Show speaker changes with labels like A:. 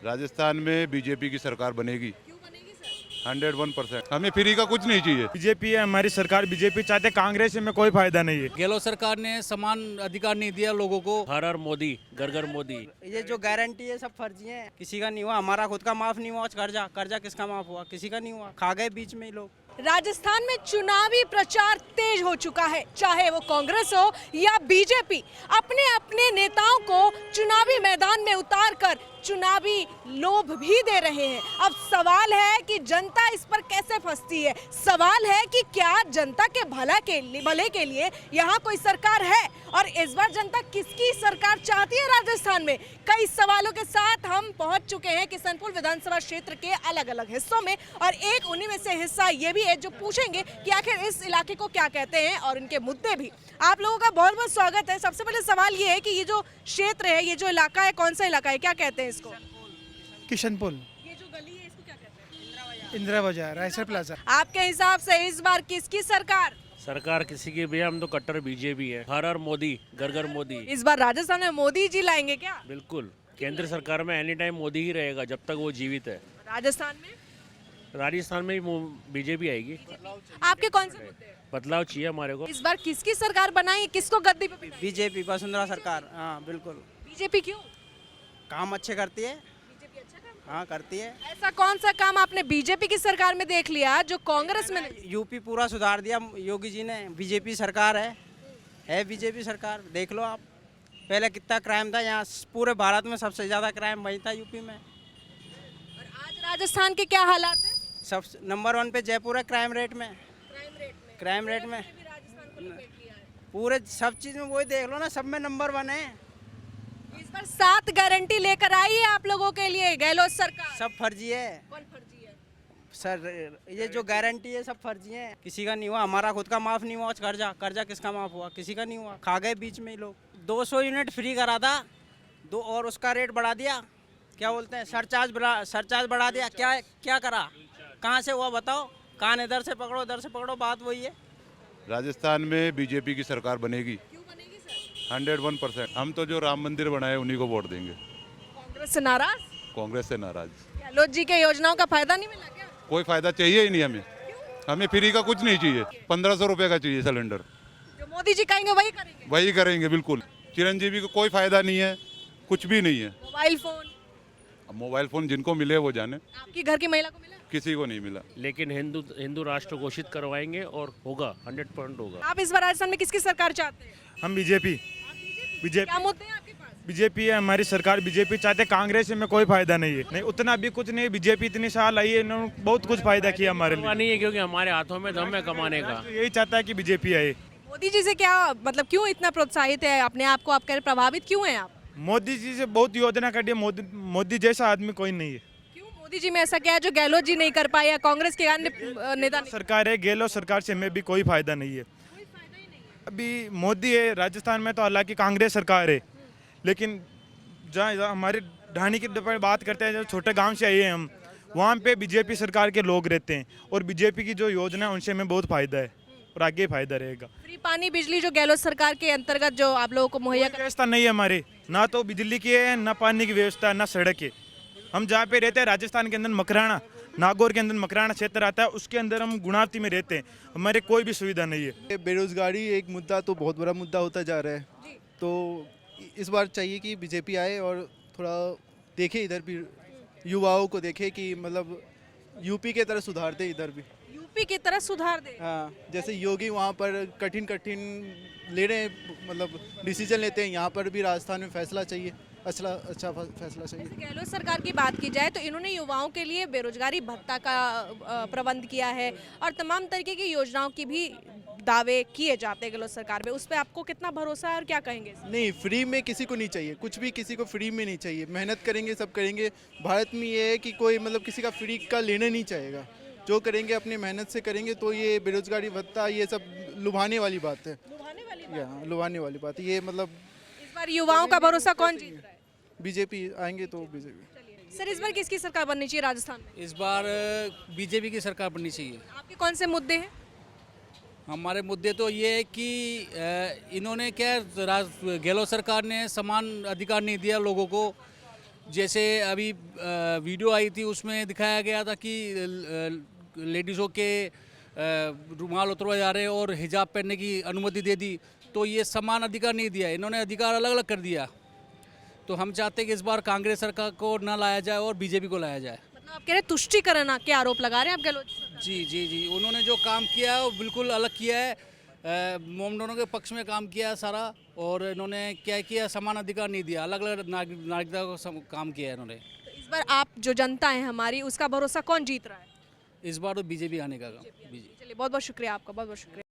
A: राजस्थान में बीजेपी की सरकार बनेगी।
B: क्यों बनेगी सर?
A: 101%। हमें फ्री का कुछ नहीं चाहिए।
C: बीजेपी है हमारी सरकार, बीजेपी चाहते, कांग्रेस में कोई फायदा नहीं है।
D: गहलोत सरकार ने समान अधिकार नहीं दिया लोगों को। हर हर मोदी, घर घर मोदी।
E: ये जो गारंटी है सब फर्जी है, किसी का नहीं हुआ। हमारा खुद का माफ नहीं हुआ कर्जा। कर्जा किसका माफ हुआ? किसी का नहीं हुआ, खा गए बीच में ही लोग।
B: राजस्थान में चुनावी प्रचार तेज हो चुका है, चाहे वो कांग्रेस हो या बीजेपी। अपने अपने नेताओं को चुनावी मैदान में उतारकर चुनावी लोभ भी दे रहे हैं। अब सवाल है कि जनता इस पर कैसे फंसती है। सवाल है कि क्या जनता के भले के लिए यहाँ कोई सरकार है, और इस बार जनता किसकी सरकार चाहती है राजस्थान में। कई सवालों के साथ हम पहुंच चुके हैं किशनपुर विधानसभा क्षेत्र के अलग अलग हिस्सों में, और एक उन्हीं में से हिस्सा ये भी है जो पूछेंगे कि आखिर इस इलाके को क्या कहते हैं और इनके मुद्दे भी। आप लोगों का बहुत बहुत स्वागत है। सबसे पहले सवाल ये है कि ये जो क्षेत्र है, ये जो इलाका है, कौन सा इलाका है, क्या कहते हैं इसको?
F: किशनपुर।
B: ये जो गली है इसको क्या कहते हैं?
F: इंदिरा बाजार, रायसर प्लाजा।
B: आपके हिसाब से इस बार किसकी सरकार?
D: सरकार किसी की भी है, हम तो कट्टर बीजेपी है। हर हर मोदी, घर घर मोदी।
B: इस बार राजस्थान में मोदी जी लाएंगे क्या?
D: बिल्कुल, केंद्र सरकार में एनी टाइम मोदी ही रहेगा जब तक वो जीवित है।
B: राजस्थान में
D: राजस्थान में बीजेपी आएगी।
B: आपके कौन से मुद्दे हैं?
D: बदलाव चाहिए हमारे को।
B: इस बार किसकी सरकार बनाई, किसको गद्दी पे बिठाएं?
E: बीजेपी, वसुंधरा सरकार। हाँ बिल्कुल,
B: बीजेपी क्यों?
E: काम अच्छे करती है।
B: बीजेपी अच्छा काम।
E: हाँ करती है।
B: ऐसा कौन सा काम आपने बीजेपी की सरकार में देख लिया जो कांग्रेस में नहीं?
E: यूपी पूरा सुधार दिया योगी जी ने। बीजेपी सरकार है बीजेपी सरकार। देख लो आप, पहले कितना क्राइम था यहाँ। पूरे भारत में सबसे ज्यादा क्राइम वही था, यूपी में।
B: और आज राजस्थान के क्या हालात है?
E: सब नंबर 1 पे जयपुर है क्राइम रेट में। क्राइम रेट में
B: भी राजस्थान को लपेट लिया है।
E: पूरे सब चीज में वही देख लो ना, सब में नंबर 1 है।
B: इस बार 7 गारंटी लेकर आई है आप लोगों के लिए गहलोत सरकार।
E: सब फर्जी है
B: कौन फर्जी है?
E: सर। ये जो गारंटी है सब फर्जी है, किसी का नहीं हुआ। हमारा खुद का माफ नहीं हुआ कर्जा। कर्जा किसका माफ हुआ? किसी का नहीं हुआ, खा गए बीच में ही लोग। 200 यूनिट फ्री करा था और उसका रेट बढ़ा दिया। क्या बोलते हैं, सरचार्ज बढ़ा दिया। क्या करा? कहाँ से हुआ बताओ? कान इधर से पकड़ो उधर से पकड़ो, बात वही है।
A: राजस्थान में बीजेपी की सरकार बनेगी।
B: क्यों बनेगी सर?
A: 101%। हम तो जो राम मंदिर बनाए उन्हीं को वोट देंगे।
B: कांग्रेस से नाराज?
A: कांग्रेस से नाराज।
B: गहलोत जी के योजनाओं का फायदा नहीं मिला क्या?
A: कोई फायदा चाहिए ही नहीं हमें। हमें फ्री का कुछ नहीं चाहिए। 1500 रुपये का चाहिए सिलेंडर।
B: जो मोदी जी कहेंगे वही करेंगे?
A: वही करेंगे बिल्कुल। चिरंजीवी को कोई फायदा नहीं है, कुछ भी नहीं है।
B: Mobile phone?
A: अब मोबाइल फोन जिनको मिले वो जाने,
B: आपकी घर की महिला को मिला?
A: किसी को नहीं मिला।
D: लेकिन हिंदू राष्ट्र घोषित करवाएंगे और होगा, 100% होगा।
B: आप इस बार राजस्थान में किसकी सरकार चाहते हैं?
C: हम बीजेपी।
B: क्या मुद्दे हैं आपके पास?
C: बीजेपी है हमारी सरकार, बीजेपी चाहते, कांग्रेस में कोई फायदा नहीं है। नहीं उतना भी कुछ नहीं। बीजेपी इतनी साल आई है, इन्होंने बहुत कुछ फायदा किया हमारे लिए।
D: नहीं है क्योंकि हमारे हाथों में दम है कमाने का।
C: यही चाहता है कि बीजेपी आए।
B: मोदी जी से क्या मतलब, क्यों इतना प्रोत्साहित है अपने आप को? आप कह रहे प्रभावित क्यों हैं आप?
C: मोदी जी से बहुत योजना काटी है। मोदी जैसा आदमी कोई नहीं है।
B: क्यों मोदी जी में ऐसा क्या है जो गहलोत जी नहीं कर पाए या कांग्रेस के अन्य नेता नहीं?
C: सरकार है, गहलोत सरकार से हमें भी कोई फायदा नहीं है। अभी मोदी है राजस्थान में, तो हालांकि कांग्रेस सरकार है, लेकिन जहाँ हमारे ढाणी की बात करते हैं, जो छोटे गांव से आए हैं हम, वहाँ पे बीजेपी सरकार के लोग रहते हैं, और बीजेपी की जो योजना है उनसे हमें बहुत फायदा है और आगे फायदा रहेगा।
B: फ्री पानी बिजली जो गहलोत सरकार के अंतर्गत जो आप लोगों को मुहैया
C: व्यवस्था नहीं है हमारे, ना तो बिजली की है, ना पानी की व्यवस्था, ना सड़क है। हम जहाँ पे रहते हैं राजस्थान के अंदर मकराना, नागौर के अंदर मकराना क्षेत्र आता है, उसके अंदर हम गुणावती में रहते हैं। हमारे कोई भी सुविधा नहीं है।
G: बेरोजगारी एक मुद्दा तो बहुत बड़ा मुद्दा होता जा रहा है, तो इस बार चाहिए कि बीजेपी आए और थोड़ा देखे, इधर भी युवाओं को देखे कि मतलब यूपी के तरह सुधार दे, इधर भी
B: यूपी की तरह सुधार दे।
G: हाँ, जैसे योगी वहाँ पर कठिन ले रहे हैं, मतलब डिसीजन लेते हैं, यहाँ पर भी राजस्थान में फैसला चाहिए, अच्छा फैसला चाहिए।
B: गहलोत सरकार की बात की जाए तो इन्होंने युवाओं के लिए बेरोजगारी भत्ता का प्रबंध किया है और तमाम तरीके की योजनाओं की भी दावे किए जाते हैं गहलोत सरकार में। उस पर आपको कितना भरोसा है और क्या कहेंगे?
G: नहीं, फ्री में किसी को नहीं चाहिए, कुछ भी किसी को फ्री में नहीं चाहिए। मेहनत करेंगे सब करेंगे। भारत में ये है कि कोई मतलब किसी का फ्री का लेना नहीं चाहेगा। जो करेंगे अपनी मेहनत से करेंगे। तो ये बेरोजगारी भत्ता ये सब लुभाने वाली बात है। लुभाने वाली बात है ये। मतलब
B: इस बार युवाओं का भरोसा कौन जीत रहा है?
G: बीजेपी आएंगे तो बीजेपी।
B: सर, इस बार किसकी सरकार बननी चाहिए राजस्थान में?
D: इस बार बीजेपी की सरकार बननी चाहिए।
B: आपके कौन से मुद्दे हैं?
D: हमारे मुद्दे तो ये है कि इन्होंने क्या, गहलोत सरकार ने समान अधिकार नहीं दिया लोगों को। जैसे अभी वीडियो आई थी उसमें दिखाया गया था कि लेडीज़ों के रुमाल उतरवाए जा रहे हैं और हिजाब पहनने की अनुमति दे दी, तो ये समान अधिकार नहीं दिया, इन्होंने अधिकार अलग अलग कर दिया। तो हम चाहते हैं कि इस बार कांग्रेस सरकार को ना लाया जाए और बीजेपी को लाया जाए।
B: मतलब आप कह रहे हैं तुष्टीकरण के आरोप लगा रहे हैं आप गहलोत सरकार?
D: जी जी जी, उन्होंने जो काम किया है वो बिल्कुल अलग किया है, मोमडोनों के पक्ष में काम किया है सारा, और इन्होंने क्या किया, समान अधिकार नहीं दिया, अलग अलग नागरिकता को काम किया है इन्होंने।
B: तो इस बार आप जो जनता है हमारी, उसका भरोसा कौन जीत रहा है?
D: इस बार तो बीजेपी आने का। बीजेपी।
B: चलिए बहुत बहुत शुक्रिया आपका, बहुत बहुत शुक्रिया।